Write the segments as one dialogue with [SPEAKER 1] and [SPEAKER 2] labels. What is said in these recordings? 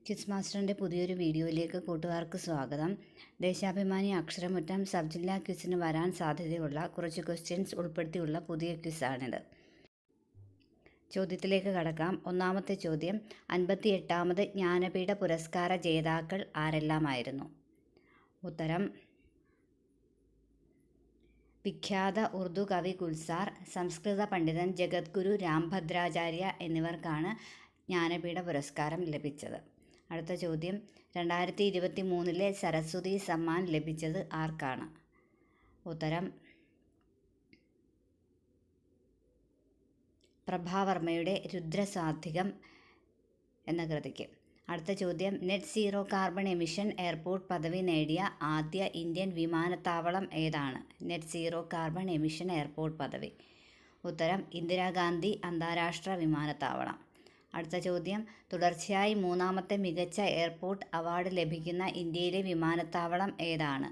[SPEAKER 1] Kids മാസ്റ്ററിൻ്റെ പുതിയൊരു വീഡിയോയിലേക്ക് കൂട്ടുകാർക്ക് സ്വാഗതം. ദേശാഭിമാനി അക്ഷരമുറ്റം സബ് ജില്ലാ ക്വിസിന് വരാൻ സാധ്യതയുള്ള കുറച്ച് ക്വസ്റ്റ്യൻസ് ഉൾപ്പെടുത്തിയുള്ള പുതിയ ക്വിസാണിത്. ചോദ്യത്തിലേക്ക് കടക്കാം. ഒന്നാമത്തെ ചോദ്യം, 58ാമത് ജ്ഞാനപീഠ പുരസ്കാര ജേതാക്കൾ ആരെല്ലാമായിരുന്നു? ഉത്തരം: വിഖ്യാത ഉർദു കവി ഗുൽസാർ, സംസ്കൃത പണ്ഡിതൻ ജഗദ്ഗുരു രാംഭദ്രാചാര്യ എന്നിവർക്കാണ് ജ്ഞാനപീഠ പുരസ്കാരം ലഭിച്ചത്. അടുത്ത ചോദ്യം, 2023 സരസ്വതി സമ്മാൻ ലഭിച്ചത് ആർക്കാണ്? ഉത്തരം: പ്രഭാവർമ്മയുടെ രുദ്രസാധികം എന്ന കൃതിക്ക്. അടുത്ത ചോദ്യം, net zero carbon emission airport പദവി നേടിയ ആദ്യ ഇന്ത്യൻ വിമാനത്താവളം ഏതാണ്? Net zero carbon emission airport പദവി. ഉത്തരം: ഇന്ദിരാഗാന്ധി അന്താരാഷ്ട്ര വിമാനത്താവളം. അടുത്ത ചോദ്യം, തുടർച്ചയായി 3ാമത്തെ മികച്ച എയർപോർട്ട് അവാർഡ് ലഭിക്കുന്ന ഇന്ത്യയിലെ വിമാനത്താവളം ഏതാണ്?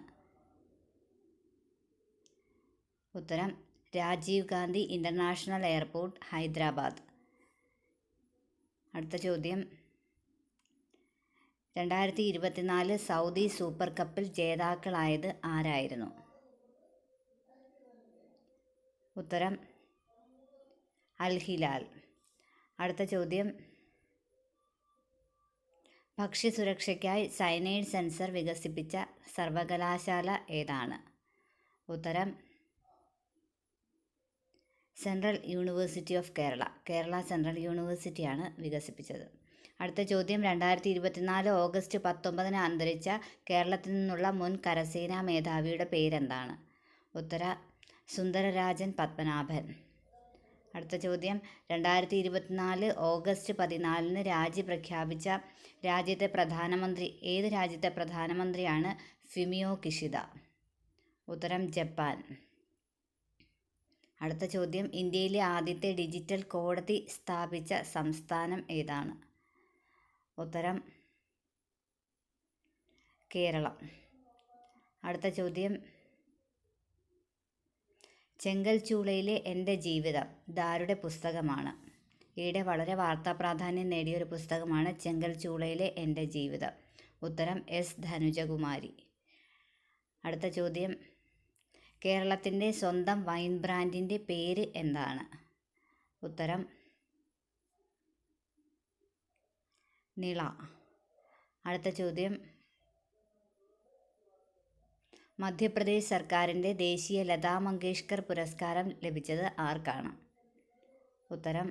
[SPEAKER 1] ഉത്തരം: രാജീവ് ഗാന്ധി ഇൻ്റർനാഷണൽ എയർപോർട്ട്, ഹൈദരാബാദ്. അടുത്ത ചോദ്യം, 2024 സൗദി സൂപ്പർ കപ്പിൽ ജേതാക്കളായത് ആരായിരുന്നു? ഉത്തരം: അൽ ഹിലാൽ. അടുത്ത ചോദ്യം, ഭക്ഷ്യസുരക്ഷയ്ക്കായി സയനൈഡ് സെൻസർ വികസിപ്പിച്ച സർവകലാശാല ഏതാണ്? ഉത്തരം: Central University of Kerala. Kerala Central യൂണിവേഴ്സിറ്റിയാണ് വികസിപ്പിച്ചത്. അടുത്ത ചോദ്യം, 2024 ഓഗസ്റ്റ് 19 അന്തരിച്ച കേരളത്തിൽ നിന്നുള്ള മുൻ കരസേനാ മേധാവിയുടെ പേരെന്താണ്? ഉത്തരം: സുന്ദരരാജൻ പത്മനാഭൻ. അടുത്ത ചോദ്യം, 2024 ഓഗസ്റ്റ് 14 രാജി പ്രഖ്യാപിച്ച ഏത് രാജ്യത്തെ പ്രധാനമന്ത്രിയാണ് ഫുമിയോ കിഷിദ? ഉത്തരം: ജപ്പാൻ. അടുത്ത ചോദ്യം, ഇന്ത്യയിലെ ആദ്യത്തെ ഡിജിറ്റൽ കോടതി സ്ഥാപിച്ച സംസ്ഥാനം ഏതാണ്? ഉത്തരം: കേരളം. അടുത്ത ചോദ്യം, ചെങ്കൽച്ചൂളയിലെ എൻ്റെ ജീവിതം ഇതാരുടെ പുസ്തകമാണ്? ഈയിടെ വളരെ വാർത്താ പ്രാധാന്യം നേടിയൊരു പുസ്തകമാണ് ചെങ്കൽച്ചൂളയിലെ എൻ്റെ ജീവിതം. ഉത്തരം: എസ് ധനുജകുമാരി. അടുത്ത ചോദ്യം, കേരളത്തിൻ്റെ സ്വന്തം വൈൻ ബ്രാൻഡിൻ്റെ പേര് എന്താണ്? ഉത്തരം: നിള. അടുത്ത ചോദ്യം, മധ്യപ്രദേശ് സർക്കാരിൻ്റെ ദേശീയ ലതാ മങ്കേഷ്കർ പുരസ്കാരം ലഭിച്ചത് ആർക്കാണ്? ഉത്തരം: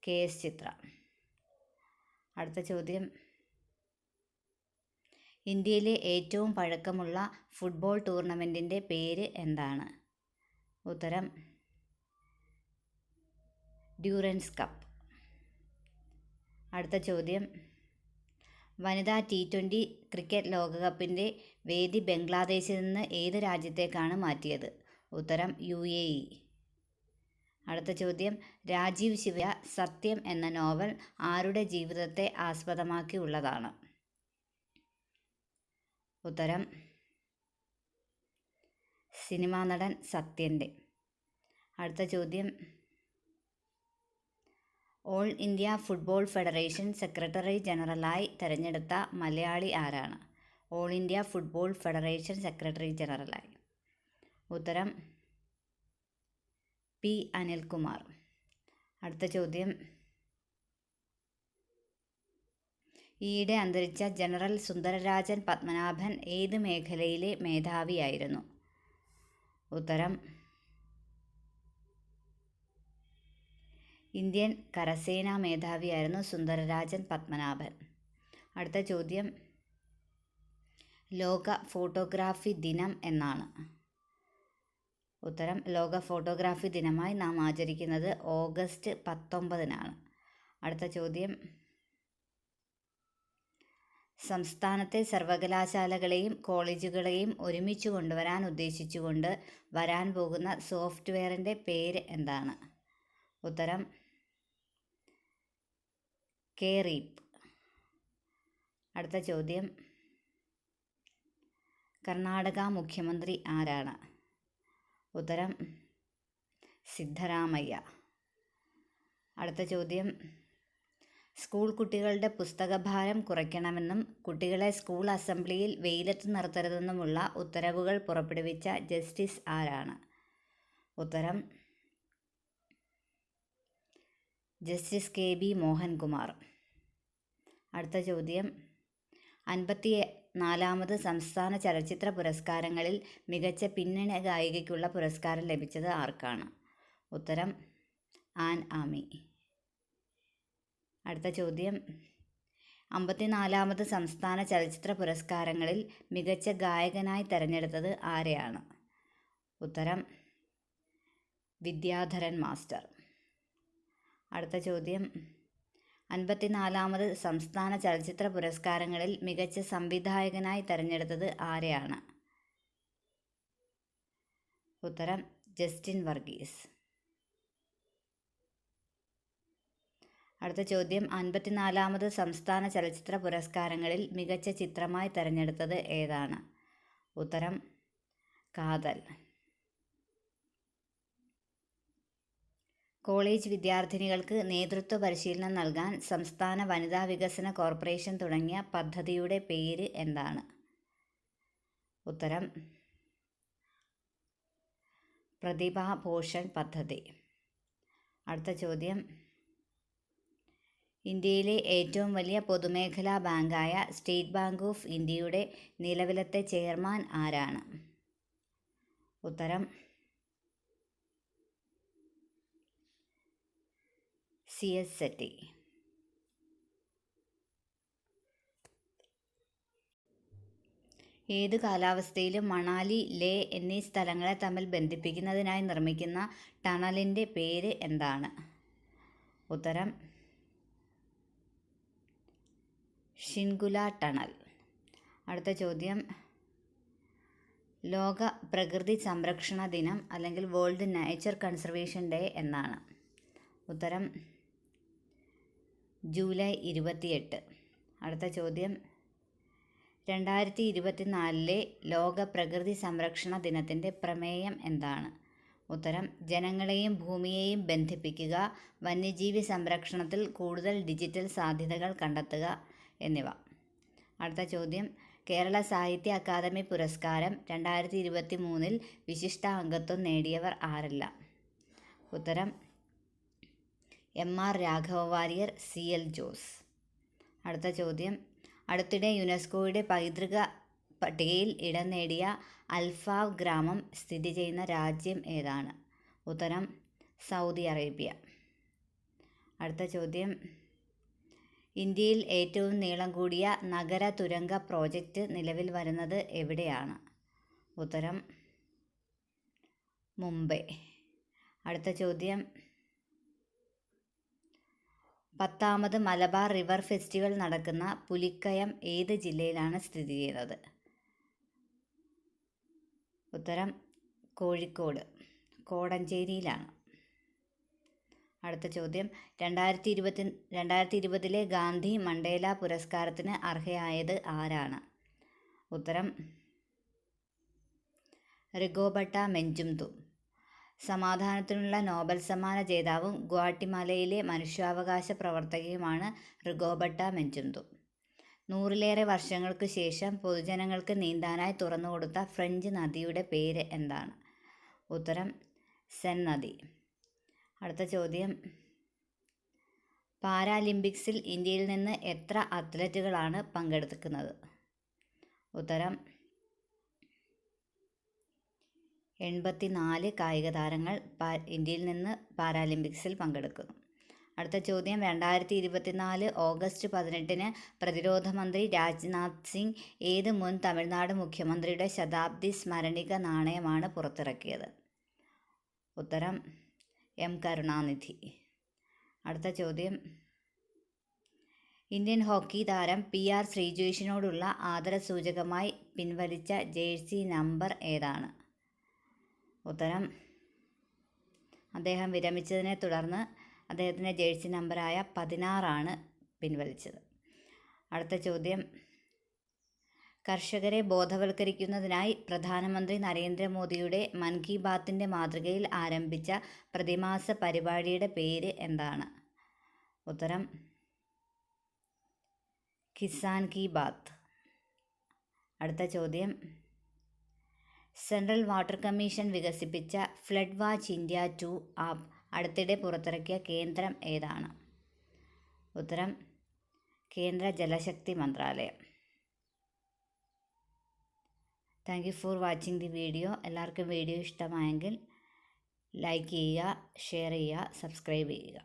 [SPEAKER 1] KS ചിത്ര. അടുത്ത ചോദ്യം, ഇന്ത്യയിലെ ഏറ്റവും പഴക്കമുള്ള ഫുട്ബോൾ ടൂർണമെൻറ്റിൻ്റെ പേര് എന്താണ്? ഉത്തരം: ഡ്യൂറൻസ് കപ്പ്. അടുത്ത ചോദ്യം, വനിതാ T20 ക്രിക്കറ്റ് ലോകകപ്പിൻ്റെ വേദി ബംഗ്ലാദേശിൽ നിന്ന് ഏത് രാജ്യത്തേക്കാണ് മാറ്റിയത്? ഉത്തരം: UAE. അടുത്ത ചോദ്യം, രാജീവ് ശിവ സത്യം എന്ന നോവൽ ആരുടെ ജീവിതത്തെ ആസ്പദമാക്കി ഉള്ളതാണ്? ഉത്തരം: സിനിമാ നടൻ സത്യൻ്റെ. അടുത്ത ചോദ്യം, All India Football Federation secretary ജനറലായി തെരഞ്ഞെടുത്ത മലയാളി ആരാണ്? All India Football Federation secretary ജനറലായി. ഉത്തരം: P. അനിൽകുമാർ. അടുത്ത ചോദ്യം, ഈയിടെ അന്തരിച്ച ജനറൽ സുന്ദരരാജൻ പത്മനാഭൻ ഏത് മേഖലയിലെ മേധാവിയായിരുന്നു? ഉത്തരം: ഇന്ത്യൻ കരസേനാ മേധാവിയായിരുന്നു സുന്ദരരാജൻ പത്മനാഭൻ. അടുത്ത ചോദ്യം, ലോക ഫോട്ടോഗ്രാഫി ദിനം എന്നാണ്? ഉത്തരം: ലോക ഫോട്ടോഗ്രാഫി ദിനമായി നാം ആചരിക്കുന്നത് ഓഗസ്റ്റ് 19. അടുത്ത ചോദ്യം, സംസ്ഥാനത്തെ സർവകലാശാലകളെയും കോളേജുകളെയും ഒരുമിച്ച് കൊണ്ടുവരാൻ ഉദ്ദേശിച്ചുകൊണ്ട് വരാൻ പോകുന്ന സോഫ്റ്റ്വെയറിൻ്റെ പേര് എന്താണ്? ഉത്തരം: KREAP. അടുത്ത ചോദ്യം, കർണാടക മുഖ്യമന്ത്രി ആരാണ്? ഉത്തരം: സിദ്ധരാമയ്യ. അടുത്ത ചോദ്യം, സ്കൂൾ കുട്ടികളുടെ പുസ്തകഭാരം കുറയ്ക്കണമെന്നും കുട്ടികളെ സ്കൂൾ അസംബ്ലിയിൽ വെയിലത്ത് നിർത്തരുതെന്നുമുള്ള ഉത്തരവുകൾ പുറപ്പെടുവിച്ച ജസ്റ്റിസ് ആരാണ്? ഉത്തരം ജസ്റ്റിസ് കെ.ബി. മോഹൻകുമാർ. അടുത്ത ചോദ്യം, 54ാമത് സംസ്ഥാന ചലച്ചിത്ര പുരസ്കാരങ്ങളിൽ മികച്ച പിന്നണി ഗായികയ്ക്കുള്ള പുരസ്കാരം ലഭിച്ചത് ആർക്കാണ്? ഉത്തരം ആൻ ആമി. അടുത്ത ചോദ്യം, 54ാമത് സംസ്ഥാന ചലച്ചിത്ര പുരസ്കാരങ്ങളിൽ മികച്ച ഗായകനായി തെരഞ്ഞെടുത്തത് ആരെയാണ്? ഉത്തരം വിദ്യാധരൻ മാസ്റ്റർ. അടുത്ത ചോദ്യം, 54ാമത് സംസ്ഥാന ചലച്ചിത്ര പുരസ്കാരങ്ങളിൽ മികച്ച സംവിധായകനായി തെരഞ്ഞെടുത്തത് ആരെയാണ്? ഉത്തരം ജസ്റ്റിൻ വർഗീസ്. അടുത്ത ചോദ്യം, 54ാമത് സംസ്ഥാന ചലച്ചിത്ര പുരസ്കാരങ്ങളിൽ മികച്ച ചിത്രമായി തെരഞ്ഞെടുത്തത് ഏതാണ്? ഉത്തരം കാതൽ. കോളേജ് വിദ്യാർത്ഥിനികൾക്ക് നേതൃത്വ പരിശീലനം നൽകാൻ സംസ്ഥാന വനിതാ വികസന കോർപ്പറേഷൻ തുടങ്ങിയ പദ്ധതിയുടെ പേര് എന്താണ്? ഉത്തരം പ്രതിഭാ പോഷൺ പദ്ധതി. അടുത്ത ചോദ്യം, ഇന്ത്യയിലെ ഏറ്റവും വലിയ പൊതുമേഖലാ ബാങ്കായ സ്റ്റേറ്റ് ബാങ്ക് ഓഫ് ഇന്ത്യയുടെ നിലവിലത്തെ ചെയർമാൻ ആരാണ്? ഉത്തരം CS സെട്ടി. ഏത് കാലാവസ്ഥയിലും മണാലി, ലേ എന്നീ സ്ഥലങ്ങളെ തമ്മിൽ ബന്ധിപ്പിക്കുന്നതിനായി നിർമ്മിക്കുന്ന ടണലിൻ്റെ പേര് എന്താണ്? ഉത്തരം ഷിൻകുല ടണൽ. അടുത്ത ചോദ്യം, ലോക പ്രകൃതി സംരക്ഷണ ദിനം അല്ലെങ്കിൽ വേൾഡ് നേച്ചർ കൺസർവേഷൻ ഡേ എന്നാണ്? ഉത്തരം ജൂലൈ 28. അടുത്ത ചോദ്യം, 2024 ലോക പ്രകൃതി സംരക്ഷണ ദിനത്തിൻ്റെ പ്രമേയം എന്താണ്? ഉത്തരം ജനങ്ങളെയും ഭൂമിയെയും ബന്ധിപ്പിക്കുക, വന്യജീവി സംരക്ഷണത്തിൽ കൂടുതൽ ഡിജിറ്റൽ സാധ്യതകൾ കണ്ടെത്തുക എന്നിവ. അടുത്ത ചോദ്യം, കേരള സാഹിത്യ അക്കാദമി പുരസ്കാരം 2023 വിശിഷ്ട അംഗത്വം നേടിയവർ ആരെല്ലാം? ഉത്തരം MR രാഘവ വാര്യർ, CL ജോസ്. അടുത്ത ചോദ്യം, അടുത്തിടെ യുനെസ്കോയുടെ പൈതൃക പട്ടികയിൽ ഇടം നേടിയ അൽഫാവ് ഗ്രാമം സ്ഥിതി ചെയ്യുന്ന രാജ്യം ഏതാണ്? ഉത്തരം സൗദി അറേബ്യ. അടുത്ത ചോദ്യം, ഇന്ത്യയിൽ ഏറ്റവും നീളം കൂടിയ നഗര തുരങ്ക പ്രോജക്റ്റ് നിലവിൽ വരുന്നത് എവിടെയാണ്? ഉത്തരം മുംബൈ. അടുത്ത ചോദ്യം, 10ാമത് മലബാർ റിവർ ഫെസ്റ്റിവൽ നടക്കുന്ന പുലിക്കയം ഏത് ജില്ലയിലാണ് സ്ഥിതി ചെയ്യുന്നത്? ഉത്തരം കോഴിക്കോട്, കോടഞ്ചേരിയിലാണ്. അടുത്ത ചോദ്യം, 2020 ഗാന്ധി മണ്ടേല പുരസ്കാരത്തിന് അർഹയായത് ആരാണ്? ഉത്തരം റിഗോബട്ട മെഞ്ചുംതും. സമാധാനത്തിനുള്ള നോബൽ സമ്മാന ജേതാവും ഗ്വാട്ടിമാലയിലെ മനുഷ്യാവകാശ പ്രവർത്തകയുമാണ് റിഗോബട്ട മെഞ്ചുംതും. 100ലേറെ വർഷങ്ങൾക്ക് ശേഷം പൊതുജനങ്ങൾക്ക് നീന്താനായി തുറന്നുകൊടുത്ത ഫ്രഞ്ച് നദിയുടെ പേര് എന്താണ്? ഉത്തരം സെൻ നദി. അടുത്ത ചോദ്യം, പാരാലിമ്പിക്സിൽ ഇന്ത്യയിൽ നിന്ന് എത്ര അത്ലറ്റുകളാണ് പങ്കെടുക്കുന്നത്? ഉത്തരം 84 കായിക താരങ്ങൾ ഇന്ത്യയിൽ നിന്ന് പാരാലിമ്പിക്സിൽ പങ്കെടുക്കുന്നു. അടുത്ത ചോദ്യം, 2024 ഓഗസ്റ്റ് 18 പ്രതിരോധ മന്ത്രി രാജ്നാഥ് സിംഗ് ഏത് മുൻ തമിഴ്നാട് മുഖ്യമന്ത്രിയുടെ ശതാബ്ദി സ്മരണിക നാണയമാണ് പുറത്തിറക്കിയത്? ഉത്തരം M കരുണാനിധി. അടുത്ത ചോദ്യം, ഇന്ത്യൻ ഹോക്കി താരം PR ശ്രീജേഷിനോടുള്ള ആദരസൂചകമായി പിൻവലിച്ച ജേഴ്സി നമ്പർ ഏതാണ്? ഉത്തരം അദ്ദേഹം വിരമിച്ചതിനെ തുടർന്ന് അദ്ദേഹത്തിൻ്റെ ജേഴ്സി നമ്പറായ 16 പിൻവലിച്ചത്. അടുത്ത ചോദ്യം, കർഷകരെ ബോധവൽക്കരിക്കുന്നതിനായി പ്രധാനമന്ത്രി നരേന്ദ്രമോദിയുടെ മൻ കി ബാത്തിൻ്റെ മാതൃകയിൽ ആരംഭിച്ച പ്രതിമാസ പരിപാടിയുടെ പേര് എന്താണ്? ഉത്തരം കിസാൻ കി ബാത്ത്. അടുത്ത ചോദ്യം, സെൻട്രൽ വാട്ടർ കമ്മീഷൻ വികസിപ്പിച്ച ഫ്ലഡ് വാച്ച് ഇന്ത്യ 2 ആപ്പ് അടുത്തിടെ പുറത്തിറക്കിയ കേന്ദ്രം ഏതാണ്? ഉത്തരം കേന്ദ്ര ജലശക്തി മന്ത്രാലയം. Thank you for watching the video. എല്ലാവർക്കും വീഡിയോ ഇഷ്ടമായെങ്കിൽ ലൈക്ക് ചെയ്യുക, ഷെയർ ചെയ്യുക, സബ്സ്ക്രൈബ് ചെയ്യുക.